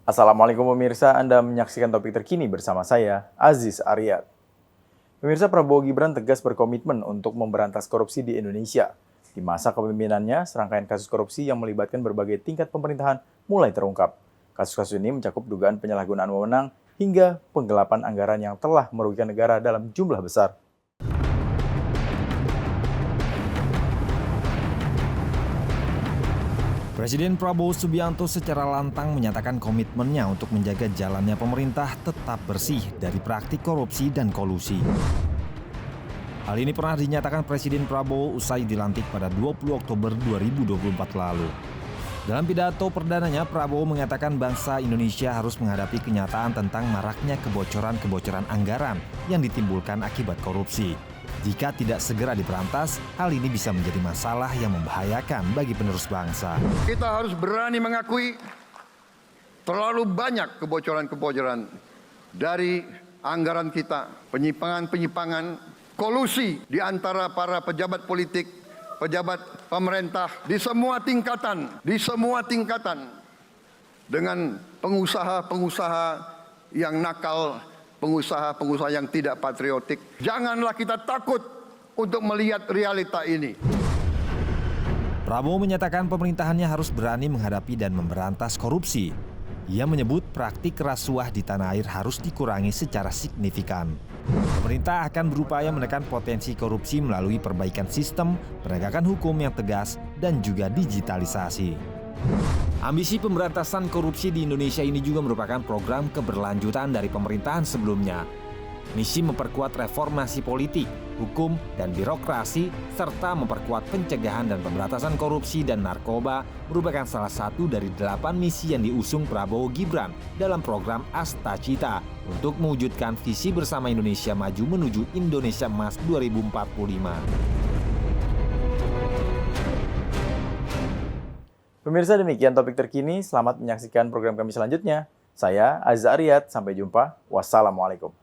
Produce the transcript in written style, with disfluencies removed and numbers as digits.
Assalamualaikum pemirsa, Anda menyaksikan topik terkini bersama saya, Aziz Aryat. Pemirsa, Prabowo Gibran tegas berkomitmen untuk memberantas korupsi di Indonesia. Di masa kepemimpinannya, serangkaian kasus korupsi yang melibatkan berbagai tingkat pemerintahan mulai terungkap. Kasus-kasus ini mencakup dugaan penyalahgunaan wewenang hingga penggelapan anggaran yang telah merugikan negara dalam jumlah besar. Presiden Prabowo Subianto secara lantang menyatakan komitmennya untuk menjaga jalannya pemerintah tetap bersih dari praktik korupsi dan kolusi. Hal ini pernah dinyatakan Presiden Prabowo usai dilantik pada 20 Oktober 2024 lalu. Dalam pidato perdananya, Prabowo mengatakan bangsa Indonesia harus menghadapi kenyataan tentang maraknya kebocoran-kebocoran anggaran yang ditimbulkan akibat korupsi. Jika tidak segera diberantas, hal ini bisa menjadi masalah yang membahayakan bagi penerus bangsa. Kita harus berani mengakui terlalu banyak kebocoran-kebocoran dari anggaran kita, penyimpangan-penyimpangan, kolusi di antara para pejabat politik, pejabat pemerintah di semua tingkatan dengan pengusaha-pengusaha yang nakal, pengusaha-pengusaha yang tidak patriotik. Janganlah kita takut untuk melihat realita ini. Prabowo menyatakan pemerintahannya harus berani menghadapi dan memberantas korupsi. Ia menyebut praktik rasuah di tanah air harus dikurangi secara signifikan. Pemerintah akan berupaya menekan potensi korupsi melalui perbaikan sistem, penegakan hukum yang tegas, dan juga digitalisasi. Ambisi pemberantasan korupsi di Indonesia ini juga merupakan program keberlanjutan dari pemerintahan sebelumnya. Misi memperkuat reformasi politik, hukum, dan birokrasi, serta memperkuat pencegahan dan pemberantasan korupsi dan narkoba merupakan salah satu dari 8 misi yang diusung Prabowo Gibran dalam program Astacita untuk mewujudkan visi bersama Indonesia Maju menuju Indonesia Emas 2045. Pemirsa, demikian topik terkini. Selamat menyaksikan program kami selanjutnya. Saya Aziz Aryat, sampai jumpa. Wassalamualaikum.